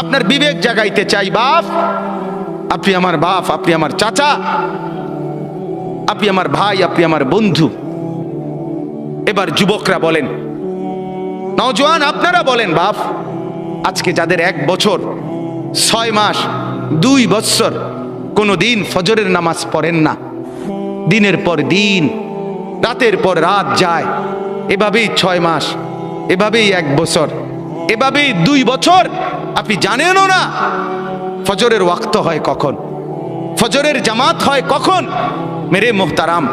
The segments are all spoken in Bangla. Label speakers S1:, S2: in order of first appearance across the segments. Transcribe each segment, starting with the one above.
S1: আপনার বিবেক জাগাইতে চাই। বাপ, আপনি আমার বাপ, আপনি আমার চাচা, আপনি আমার ভাই, আপনি আমার বন্ধু। এবার যুবকরা বলেন, নওজোয়ান আপনারা বলেন, বাপ আজকে যাদের 1 বছর 6 মাস 2 বৎসর কোনো দিন ফজরের নামাজ পড়েন না, দিনের পর দিন রাতের পর রাত যায়, এভাবেই 6 মাস, এভাবেই 1 বছর, এভাবেই 2 বছর, আপনি জানেনও না ফজরের ওয়াক্ত হয় কখন, ফজরের জামাত হয় কখন। মেরে মোহতারাম,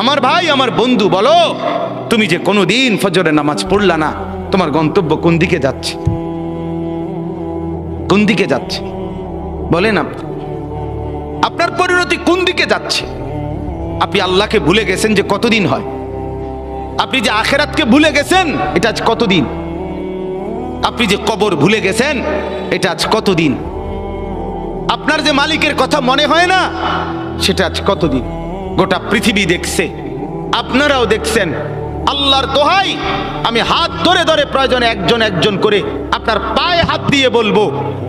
S1: আমার ভাই, আমার বন্ধু, বলো তুমি যে কোনো দিন ফজরের নামাজ পড়লা না, তোমার গন্তব্য কোন দিকে যাচ্ছে? কোন দিকে যাচ্ছে বলেন? আপনার পরিণতি কোন দিকে যাচ্ছে? আপনি আল্লাহকে ভুলে গেছেন যে কতদিন হয়? আপনি যে আখেরাতকে ভুলে গেছেন এটা আজ কতদিন? আপনি যে কবর ভুলে গেছেন এটা আজ কতদিন? আপনার যে মালিকের কথা মনে হয় না সেটা আজ কতদিন? গোটা পৃথিবী দেখছে, আপনারাও দেখছেন। আল্লাহর দোহাই, আমি হাত ধরে ধরে প্রয়োজনে একজন একজন করে আপনার পায়ে হাত দিয়ে বলবো,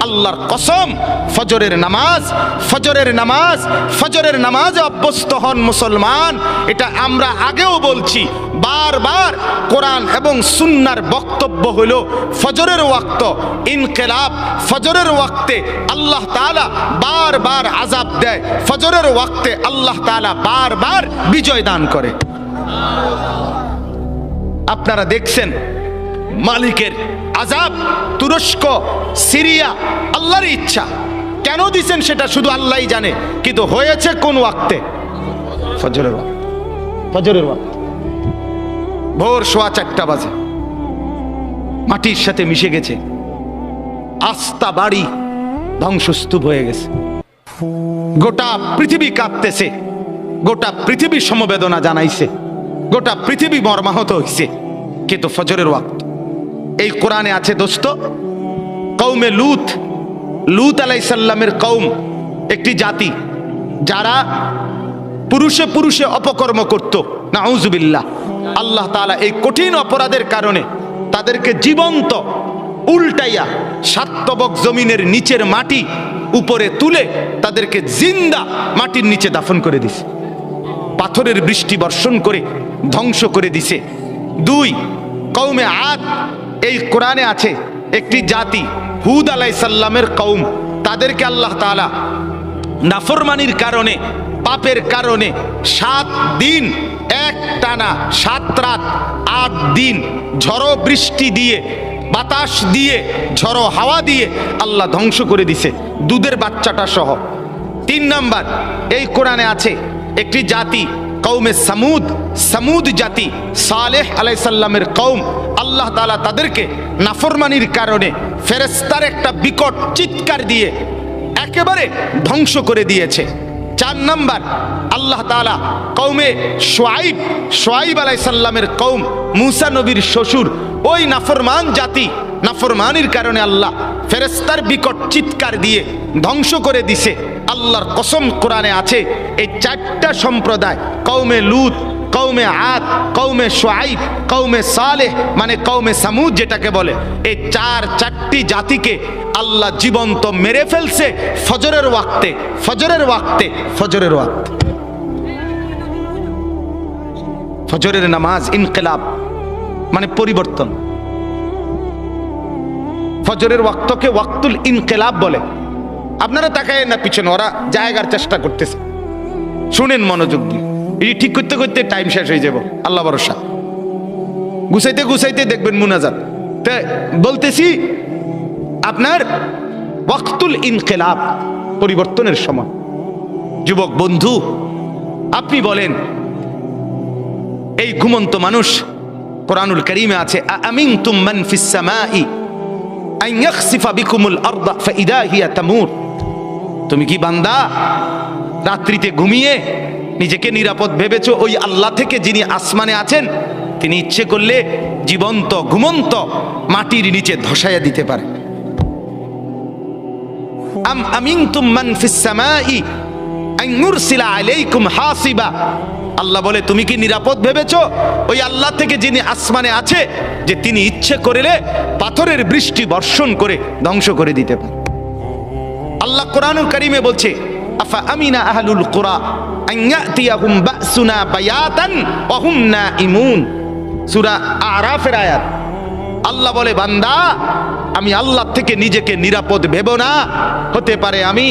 S1: আল্লাহর কসম, ফজরের নামাজ, ফজরের নামাজ, ফজরের নামাজে অভ্যস্ত হন মুসলমান। এটা আমরা আগেও বলছি বারবার। কোরআন এবং সুন্নাহর বক্তব্য হলো ফজরের ওয়াক্ত ইনকিলাব, ফজরের ওয়াক্তে আল্লাহ তাআলা বারবার আযাব দেয়, ফজরের ওয়াক্তে আল্লাহ তাআলা বারবার বিজয় দান করে। আপনারা দেখছেন মালিকের আযাব, তুরস্ক, সিরিয়া, আল্লাহর ইচ্ছা। কেন দিছেন সেটা শুধু আল্লাহই জানে, কিন্তু হয়েছে কোন ওয়াক্তে? ফজরের ওয়াক্ত। ফজরের ওয়াক্ত ভোর 4:15 বাজে, মাটির সাথে মিশে গেছে, আস্থা বাড়ি ধ্বংসস্তূপ হয়ে গেছে, গোটা পৃথিবী কাঁপতেছে, গোটা পৃথিবী সমবেদনা জানাইছে, গোটা পৃথিবী মর্মাহত হইছে, কিন্তু ফজরের ওয়াক্ত। এই কোরআনে আছে দোস্ত, কওমে লূত, লূত আলাইহিস সালামের কওম একটি জাতি যারা পুরুষে পুরুষে অপকর্ম করত, নাউজুবিল্লাহ। আল্লাহ তাআলা এই কঠিন অপরাধের কারণে তাদেরকে জীবন্ত উল্টাইয়া সাতবক জমিনের নিচের মাটি উপরে তুলে তাদেরকে জিন্দা মাটির নিচে দাফন করে দিছে, পাথরের বৃষ্টি বর্ষণ করে ধ্বংস করে দিছে। 2, কওমে আদ, এই কোরআনে আছে একটি জাতি, হুদ আলাইহিস সালামের কওম, তাদেরকে আল্লাহ তাআলা নাফরমানির কারণে, পাপের কারণে 7 দিন একটানা 7 রাত 8 দিন ঝড়ো বৃষ্টি দিয়ে, বাতাস দিয়ে, ঝড়ো হাওয়া দিয়ে আল্লাহ ধ্বংস করে দিছে, দুধের বাচ্চাটা সহ। 3 নাম্বার, এই কোরআনে আছে একটি জাতি, কওমে সামুদ, সামুদ জাতি, সালেহ আলাইহিস সালামের কওম, আল্লাহ তাআলা তাদেরকে নাফরমানির কারণে ফেরেশতার একটা বিকট চিৎকার দিয়ে একেবারে ধ্বংস করে দিয়েছে। 4 নাম্বার, আল্লাহ তাআলা কওমে শুআইব, শুআইব আলাইহিস সালামের কওম, মূসা নবীর শ্বশুর, ওই নাফরমান জাতি, নাফরমানির কারণে আল্লাহ ফেরেশতার বিকট চিৎকার দিয়ে ধ্বংস করে দিছে। আল্লাহর কসম, কোরআনে আছে এই 4টা সম্প্রদায়, কওমে লূত, কওমে আদ, কওমে শুআইব, কওমে সালেহ, মানে কওমে সামুদ যেটাকে বলে, এই 4টি জাতিকে আল্লাহ জীবন্ত মেরে ফেলছে ফজরের ওয়াক্তে, ফজরের ওয়াক্তে, ফজরের ওয়াক্তে। ফজরের নামাজ ইনকিলাব মানে পরিবর্তন। ফজরের ওয়াক্তকে ওয়াক্তুল ইনকিলাব বলে। আপনারা তাকায় না পিছনে, ওরা জায়গার চেষ্টা করতেছে, শুনেন মনোযোগ দিয়ে। এই ঠিক করতে করতে টাইম শেষ হয়ে যাব, আল্লাহ ভরসা। গুছাইতে গুছাইতে দেখবেন মুনাজাত। তাই বলতেছি, আপনার ওয়াক্তুল ইনকিলাব, পরিবর্তনের সময়। যুবক বন্ধু, আপনি বলেন, এই ঘুমন্ত মানুষ, কোরআনুল কারীমে আছে, আমিনতুম মান ফিস সামাই আন ইয়াখসিফা বিকুমুল আরদা ফাইদা হিয়া তামুর। তুমি কি বান্দা রাত্রিতে ঘুমিয়ে নিজেকে নিরাপদ ভেবেছো ওই আল্লাহ থেকে যিনি আসমানে আছেন, তিনি ইচ্ছে করলে জীবন্ত ঘুমন্ত মাটির নিচে ধসাইয়া দিতে পারে। আম আমিনতুম মান ফিস সামাই আন ইউরসিলা আলাইকুম হাসিবা। আল্লাহ বলে, তুমি কি নিরাপদ ভেবেছো ওই আল্লাহ থেকে যিনি আসমানে আছে, যে তিনি ইচ্ছে করলে পাথরের বৃষ্টি বর্ষণ করে ধ্বংস করে দিতে পারে। আল্লাহ কোরআনুল কারীমে বলছে, আফা আমিনা আহলুল কুরা আন ইয়াতিয়াহুম বাসুনা বায়াতান ওয়া হুম নাইমুন। সূরা আরাফের আয়াত। আল্লাহ বলে, বান্দা আমি আল্লাহ থেকে নিজেকে নিরাপদ ভেবো না, হতে পারে আমি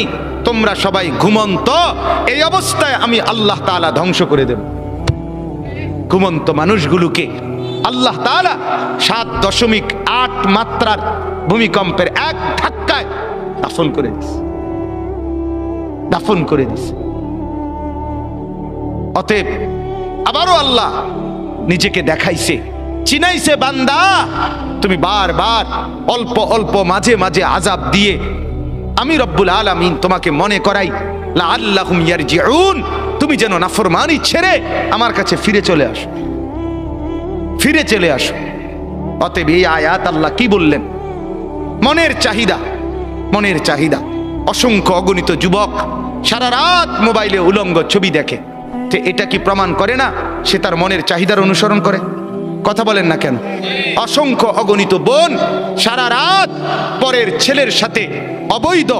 S1: তোমরা সবাই ঘুমন্ত, এই অবস্থায় আমি আল্লাহ তাআলা ধ্বংস করে দেব। ঘুমন্ত মানুষগুলোকে আল্লাহ তাআলা 7.8 মাত্রার ভূমিকম্পের এক ধাক্কায় দাফন করে দিছে, দাফন করে দিছে। অতএব আবারও আল্লাহ নিজেকে দেখাইছে, চিনাইছে, বান্দা তুমি বারবার অল্প অল্প মাঝে মাঝে আযাব দিয়ে আমি রব্বুল আলামিন তোমাকে মনে করাই লাআল্লাহুম ইয়ারজিউন, তুমি যেন নাফরমানি ছেড়ে আমার কাছে ফিরে চলে আসো, ফিরে চলে আসো। অতএব এই আয়াত আল্লাহ কি বললেন? মনের চাহিদা, মনের চাহিদা। অসংখ্য অগণিত যুবক সারা রাত মোবাইলে উলঙ্গ ছবি দেখে, তো এটা কি প্রমাণ করে না সে তার মনের চাহিদার অনুসরণ করে? কথা বলেন না কেন? অসংখ্য অগণিত বোন সারা রাত পরের ছেলের সাথে অবৈধ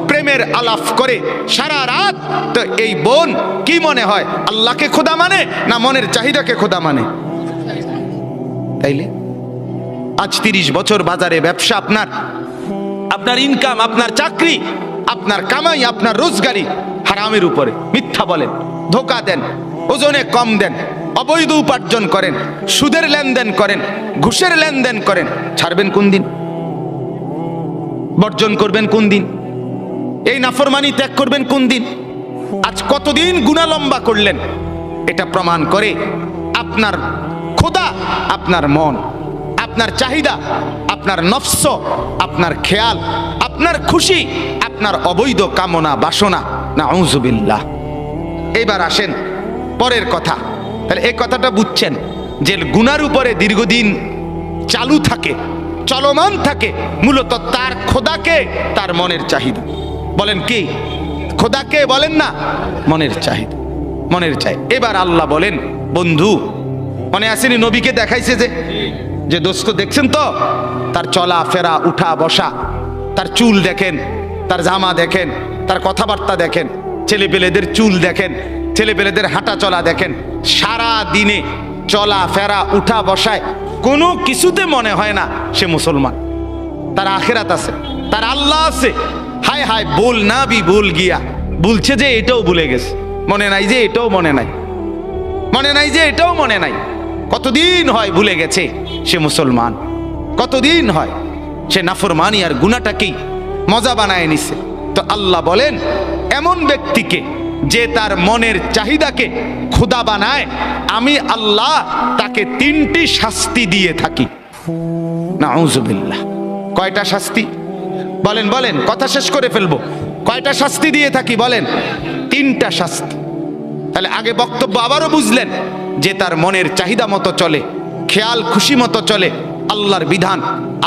S1: প্রেমের আলাপ করে সারা রাত, তো এই বোন কি মনে হয় আল্লাহকে খোদা মানে না মনের চাহিদাকে খোদা মানে? তাইলে আজ 30 বছর বাজারে ব্যবসা, আপনার ইনকাম, আপনার চাকরি, আপনার কামাই, আপনার রোজগারি হারামের উপরে। মিথ্যা বলেন, ধোঁকা দেন, ওজনে কম দেন, অবৈধ উপার্জন করেন, সুদের লেনদেন করেন, ঘুষের লেনদেন করেন, ছাড়বেন কোন দিন? বর্জন করবেন কোন দিন? এই নাফরমানি ত্যাগ করবেন কোন দিন? আজ কতদিন গুনাহ লম্বা করলেন? এটা প্রমাণ করে আপনার খোদা আপনার মন, আপনার চাহিদা, আপনার নফস, আপনার খেয়াল, আপনার খুশি, আপনার অবৈধ কামনা বাসনা। নাউযুবিল্লাহ। এবার আসেন পরের কথা। তাহলে এই কথাটা বুঝছেন যে গুনার উপরে দীর্ঘদিন চালু থাকে, চলমান থাকে, মূলত তার খোদাকে তার মনের চাহিদা। বলেন কি? খোদাকে বলেন না, মনের চাহিদা, মনের চাই। এবার আল্লাহ বলেন, বন্ধু মনে আসেনি নবীকে দেখাইছে যে দোস্ত দেখছেন তো, তার চলা ফেরা, উঠা বসা, তার চুল দেখেন, তার জামা দেখেন, তার কথাবার্তা দেখেন, ছেলেপেলেদের চুল দেখেন, ছেলেপেলেদের হাঁটা চলা দেখেন, সারা দিনে চলা ফেরা উঠা বসায় কোনো কিছুতে মনে হয় না সে মুসলমান। তার আখিরাত আছে, তার আল্লাহ আছে। হায় হায়, বল না বি ভুল গিয়া, বলছে যে এটাও ভুলে গেছে, মনে নাই যে এটাও মনে নাই, মনে নাই যে এটাও মনে নাই। কতদিন হয় ভুলে গেছে সে মুসলমান, কতদিন হয় সে নাফরমানি আর গুনাহটাকেই মজা বানায় নিছে। তো আল্লাহ বলেন, এমন ব্যক্তিকে যে তার মনের চাহিদাকে খোদা বানায়, আমি আল্লাহ তাকে 3টি শাস্তি দিয়ে থাকি। নাউযুবিল্লাহ। কয়টা শাস্তি? বলেন বলেন, কথা শেষ করে ফেলবো। কয়টা শাস্তি দিয়ে থাকি বলেন? 3টা শাস্তি। তাহলে আগে বক্তব্য আবারও বুঝলেন যে তার মনের চাহিদা মতো চলে, খেয়াল খুশি মতো চলে, আল্লাহর বিধান,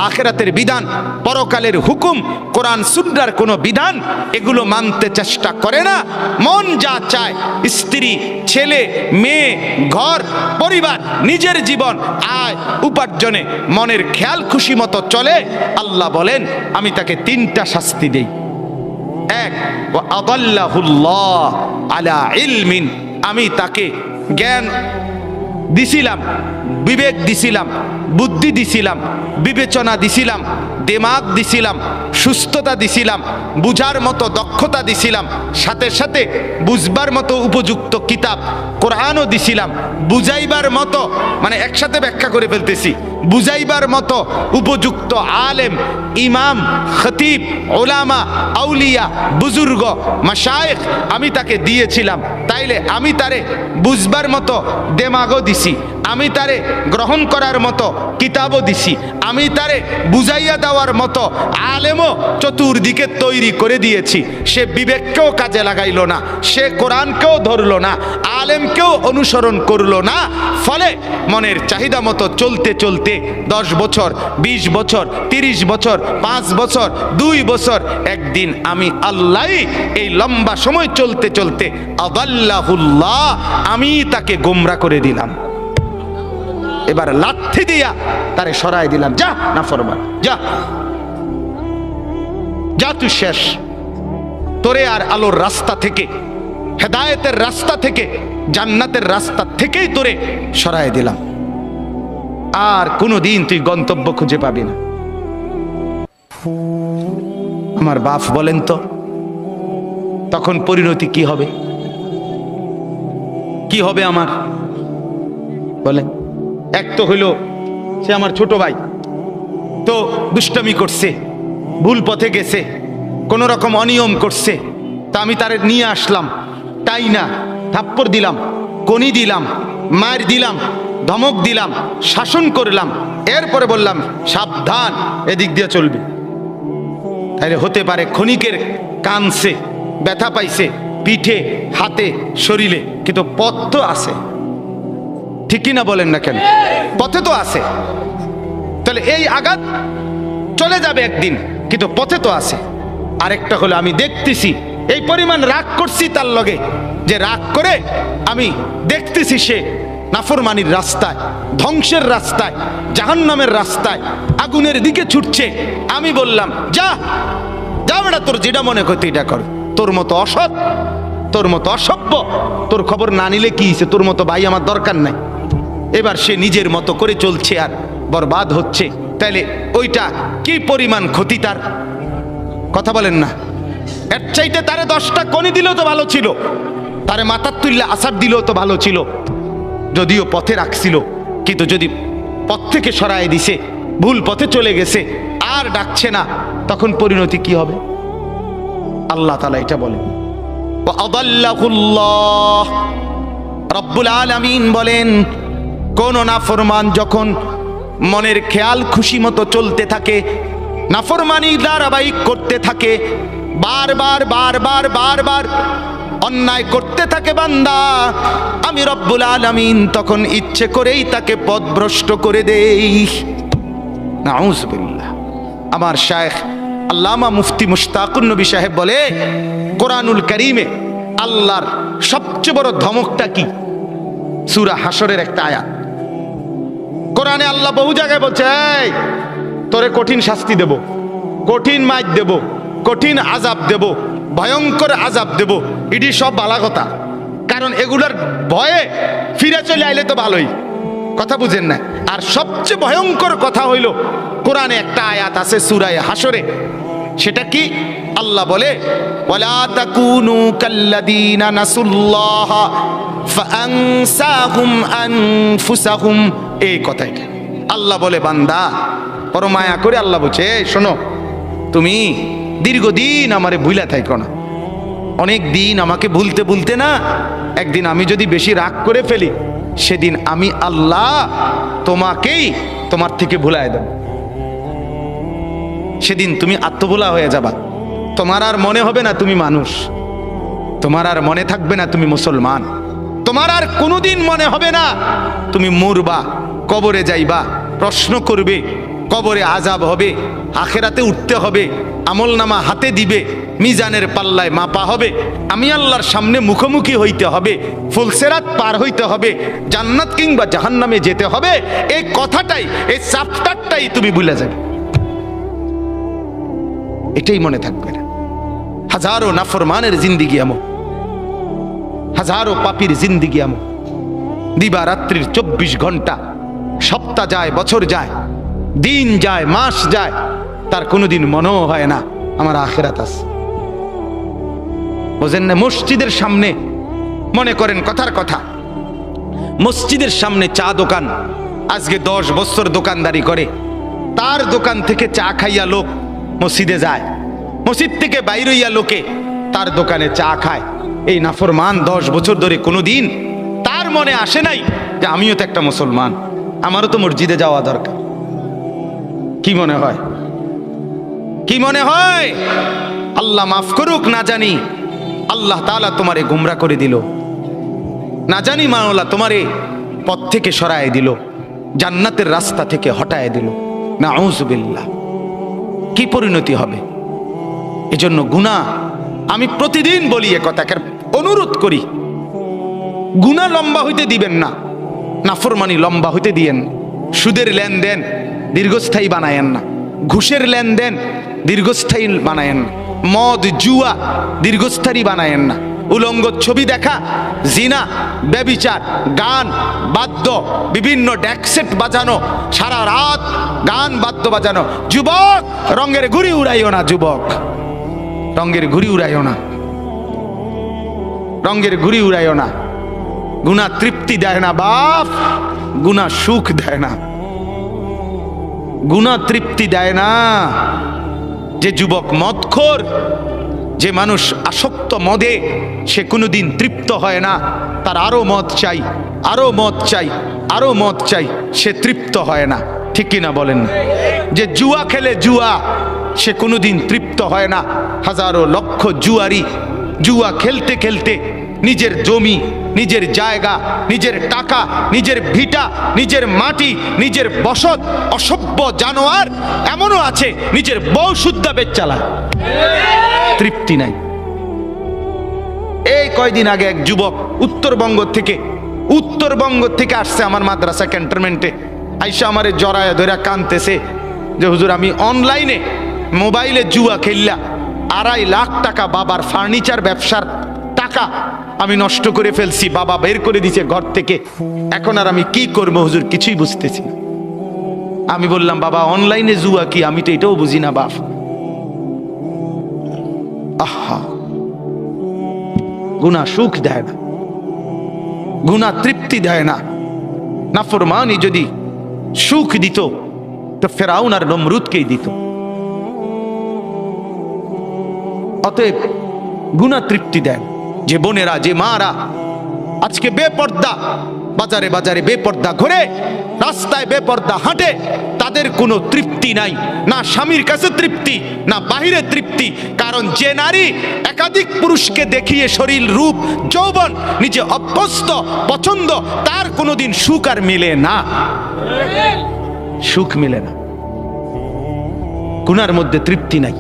S1: আখিরাতের বিধান, পরকালের হুকুম, কোরআন সুন্নাহর কোনো বিধান এগুলো মানতে চেষ্টা করে না। মন যা চায়, স্ত্রী, ছেলে, মেয়ে, ঘর, পরিবার, নিজের জীবন, আয় উপার্জনে মনের খেয়াল খুশি মতো চলে, আল্লাহ বলেন আমি তাকে 3টা শাস্তি দেই। 1, ওয়া আদাল্লাহুল্লাহ আলা ইলমিন, আমি তাকে জ্ঞান দিছিলাম, বিবেক দিছিলাম, বুদ্ধি দিছিলাম, বিবেচনা দিছিলাম, দিমাগ দিছিলাম, সুস্থতা দিছিলাম, বুঝার মতো দক্ষতা দিছিলাম, সাথে সাথে বুঝবার মতো উপযুক্ত কিতাব কোরআনও দিছিলাম, বুঝাইবার মতো, মানে একসাথে ব্যাখ্যা করে ফেলতেছি, বুঝাইবার মতো উপযুক্ত আলেম, ইমাম, খতিব, ওলামা, আউলিয়া, বুজুর্গ, মাশায়েখ আমি তাকে দিয়েছিলাম। তাইলে আমি তারে বুঝবার মতো দেমাগও দিছি, আমি তারে গ্রহণ করার মতো কিতাবও দিছি, আমি তারে বুঝাইয়া দেওয়ার মতো আলেমও চতুর্দিকে তৈরি করে দিয়েছি। সে বিবেককেও কাজে লাগাইলো না, সে কোরআনকেও ধরলো না, আলেমকেও অনুসরণ করলো না। ফলে মনের চাহিদা মতো চলতে চলতে 10 বছর, 20 বছর, 30 বছর, 5 বছর, 2 বছর, একদিন আমি আল্লাহ এই লম্বা সময় চলতে চলতে আদাল্লাহুল্লাহ, আমি তাকে গোমরা করে দিলাম। এবার লাঠি দিয়া তারে সরাই দিলাম, যা নাফরমান, যা যা, তুই শেষ। তোরে আর আলোর রাস্তা থেকে, হেদায়েতের রাস্তা থেকে, জান্নাতের রাস্তা থেকেই তোরে সরায় দিলাম। আর কোনোদিন তুই গন্তব্য খুঁজে পাবি না। আমার বাপ বলেন তো তখন পরিণতি কি হবে? কি হবে আমার বলেন? এক তো হইল সে আমার ছোট ভাই, তো দুষ্টামি করছে, ভুল পথে গেছে, কোন রকম অনিয়ম করছে, তা আমি তারে নিয়ে আসলাম, তাই না থাপ্পড় দিলাম, কনি দিলাম, মার দিলাম, ধমক দিলাম, শাসন করলাম, এরপরে বললাম সাবধান এদিক দিয়ে চলবি। তাহলে হতে পারে ক্ষণিকের কানছে, ব্যথা পাইছে পিঠে, হাতে, শরীরে, কিন্তু পথ তো আছে, ঠিক কিনা বলেন না কেন? পথে তো আছে। তাহলে এই আঘাত চলে যাবে একদিন, কিন্তু পথে তো আছে। আরেকটা হলো আমি দেখতেছি এই পরিমাণ রাগ করছি তার লগে, যে রাগ করে আমি দেখতেছি সে নাফরমানির রাস্তায়, ধ্বংসের রাস্তায়, জাহান্নামের রাস্তায়, আগুনের দিকে ছুটছে। আমি বললাম যা যা বেটা, তোর যেটা মনে করতে এটা কর, তোর মতো অসৎ, তোর মতো অসভ্য, তোর খবর না নিলে কি হয়েছে, তোর মতো ভাই আমার দরকার নাই। এবার সে নিজের মতো করে চলছে আর বরবাদ হচ্ছে। তাইলে ওইটা কি পরিমাণ ক্ষতি তার, কথা বলেন না? এর চাইতে তারে 10টা কনি দিলেও তো ভালো ছিল, তারে মাথার তুললে আসার দিলেও তো ভালো ছিল, যদিও পথে রাখছিল। কিন্তু যদি পথ থেকে সরায় দিছে, ভুল পথে চলে গেছে, আর ডাকছে না, তখন পরিণতি কি হবে? আল্লাহ তাআলা এটা বলেন, আদাল্লাহুল্লাহ, রব্বুল আলামিন বলেন, কোন নাফরমান যখন মনের খেয়াল খুশি মতো চলতে থাকে, নাফরমানি ধারাবাহিক করতে থাকে, বারবার বারবার বারবার অন্যায় করতে থাকে বান্দা, আমি রব্বুল আলামিন তখন ইচ্ছে করেই তাকে পথভ্রষ্ট করে দেই। নাউযুবিল্লাহ। আমার শায়েখ আল্লামা মুফতি মুশতাকুন নবী সাহেব বলে, কোরআনুল কারীমে আল্লাহর সবচেয়ে বড় ধমকটা কি? সূরা হাশরের একটা আয়াত। কোরআনে আল্লাহ বহু জায়গায় বলছে, এই তোরে কঠিন শাস্তি দেব, কঠিন মাইর দেব, কঠিন আযাব দেব, ভয়ঙ্কর আযাব দেব। এটি সব বালা কথা, কারণ এগুলার ভয়ে ফিরে চলে আইলে তো ভালোই, কথা বুঝেন না? আর সবচেয়ে ভয়ঙ্কর কথা হইল, কোরআনে একটা আয়াত আছে সূরা হাশরে, সেটা কি? আল্লাহ বলে, ওয়ালা তাকুনু কাল্লাযীনা নাসুল্লাহ ফাআনসাহুম আনফুসাহুম। এই কথাই আল্লাহ বলে, বান্দা বড় মায়া করে আল্লাহ বলছে, শোনো, তুমি দীর্ঘদিন আমারে ভুলা থাইকো না, অনেক দিন আমাকে ভুলতে ভুলতে না, একদিন আমি যদি বেশি রাগ করে ফেলি, সেদিন আমি আল্লাহ তোমাকেই তোমার থেকে ভুলায় দেব। সেদিন তুমি আত্মভোলা হয়ে যাবা, তোমার আর মনে হবে না তুমি মানুষ, তোমার আর মনে থাকবে না তুমি মুসলমান, তোমার আর কোনোদিন মনে হবে না তুমি মরবা, কবরে যাইবা, প্রশ্ন করবে, কবরে আযাব হবে, আখিরাতে উঠতে হবে, আমলনামা হাতে দিবে, মিজানের পাল্লায় মাপা হবে, আমি আল্লাহর সামনে মুখোমুখি হইতে হবে, ফুলসেরাত পার হইতে হবে, জান্নাত কিংবা জাহান্নামে যেতে হবে। এই কথাটাই, এই চ্যাপ্টারটাই তুমি ভুলে যাবে, এটাই মনে থাকবে না। হাজারো নাফরমানের জিন্দিগি এমন, হাজারো পাপীর জিন্দিগি এমন, দিবা রাত্রির 24 ঘন্টা, সপ্তাহ যায়, বছর যায়, দিন যায়, মাস যায়, তার কোনোদিন মনেও হয় না আমার আখিরাত আছে। বুঝেন না? মসজিদের সামনে, মনে করেন কথার কথা, মসজিদের সামনে চা দোকান, আজকে 10 বছর দোকানদারি করে, তার দোকান থেকে চা খাইয়া লোক মসজিদে যায়, মসজিদ থেকে বাইরে হইয়া লোকে তার দোকানে চা খায়। এই নাফরমান 10 বছর ধরে কোনোদিন তার মনে আসে নাই যে আমিও তো একটা মুসলমান, আমারও তো মসজিদে যাওয়া দরকার। কি মনে হয়? কি মনে হয়? আল্লাহ মাফ করুক, না জানি আল্লাহ তাআলা তোমারে গুমরা করে দিল, না জানি মাওলা তোমারে পথ থেকে সরায় দিল, জান্নাতের রাস্তা থেকে হটায় দিল। নাউযুবিল্লাহ। কি পরিণতি হবে? এজন্য গুনাহ, আমি প্রতিদিন বলি এ কথাকে, অনুরোধ করি, গুনাহ লম্বা হইতে দিবেন না, নাফরমানি লম্বা হইতে দিয়েন। সুদের লেনদেন দীর্ঘস্থায়ী বানায়েন না, ঘুষের লেনদেন দীর্ঘস্থায়ী বানায়েন না, মদ, জুয়া দীর্ঘস্থায়ী বানায়েন না। উলঙ্গ ছবি দেখা, জিনা, ব্যভিচার, গান, বাদ্য, বিভিন্ন ড্যাকসেট বাজানো, সারা রাত গান বাদ্য বাজানো। যুবক, রঙের ঘুড়ি উড়াইও না। যুবক, রঙের ঘুড়ি উড়াইও না, রঙের ঘুড়ি উড়াইও না। গুনাহ তৃপ্তি দেয় না বাপ, গুনাহ সুখ দেয় না, গুনাহ তৃপ্তি দেয় না। যে যুবক মদখোর, যে মানুষ আসক্ত মদে, সে কোনোদিন তৃপ্ত হয় না। তার আরো মদ চাই, আরো মদ চাই, আরো মদ চাই, সে তৃপ্ত হয় না। ঠিক কিনা বলেন না? যে জুয়া খেলে, জুয়া, সে কোনোদিন তৃপ্ত হয় না। হাজারো লক্ষ জুয়ারি জুয়া খেলতে খেলতে নিজের জমি, নিজের জায়গা, নিজের টাকা, নিজের ভিটা, নিজের মাটি, নিজের বসত, অসভ্য জানোয়ার এমনও আছে নিজের বউ শুদ্ধা বেচ চালায়, তৃপ্তি নাই। এই কয়দিন আগে এক যুবক উত্তরবঙ্গ থেকে আসছে আমার মাদ্রাসা ক্যান্টনমেন্টে। আইসা আমারে জড়ায় ধরে কানতেছে যে হুজুর, আমি অনলাইনে মোবাইলে জুয়া খেললা 2.5 লাখ টাকা বাবার ফার্নিচার ব্যবসার টাকা আমি নষ্ট করে ফেলছি। বাবা বের করে দিছে ঘর থেকে, এখন আর আমি কি করবো হুজুর, কিছুই বুঝতেছি না। আমি বললাম, বাবা অনলাইনে জুয়া কি? আমি তো এটাও বুঝি না বাপ। আহা, গুনাহ সুখ দেয় না, গুনাহ তৃপ্তি দেয় না। নাফরমানি যদি সুখ দিত তো ফেরাউন আর নমরুদকেই দিত। অতএব গুনাহ তৃপ্তি দেয়। যে বোনেরা, যে মারা আজকে বেপর্দা, বাজারে বাজারে বেপর্দা ঘুরে, রাস্তায় বেপর্দা হাঁটে, তাদের কোনো তৃপ্তি নাই, না স্বামীর কাছে তৃপ্তি, না বাহিরে তৃপ্তি। কারণ যে নারী একাধিক পুরুষকে দেখিয়ে শরীর, রূপ, যৌবন নিজে অভ্যস্ত, পছন্দ, তার কোনোদিন সুখ আর মিলে না, সুখ মিলে না। গুনার মধ্যে তৃপ্তি নাই।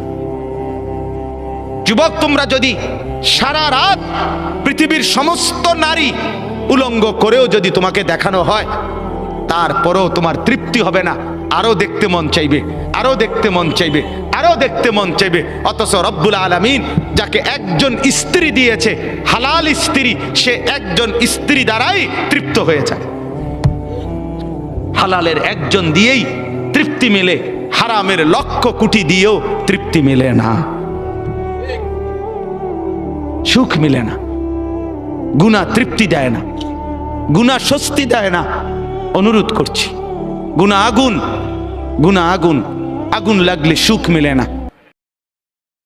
S1: যুবক, তোমরা যদি সারা রাত পৃথিবীর সমস্ত নারী উলঙ্গ করেও যদি তোমাকে দেখানো হয়, তারপরেও তোমার তৃপ্তি হবে না, আরো দেখতে মন চাইবে, আরো দেখতে মন চাইবে, আরো দেখতে মন চাইবে। অথচ রব্বুল আলামিন যাকে একজন স্ত্রী দিয়েছে, হালাল স্ত্রী, সে একজন স্ত্রী দ্বারাই তৃপ্ত হয়ে যায়। হালালের একজন দিয়েই তৃপ্তি মেলে, হারামের লক্ষ কোটি দিয়েও তৃপ্তি মেলে না, সুখ মিলে না। গুনাহ তৃপ্তি দেয় না, গুনাহ স্বস্তি দেয় না। অনুরোধ করছি, গুনাহ আগুন, গুনাহ আগুন, আগুন লাগলে সুখ মিলে না।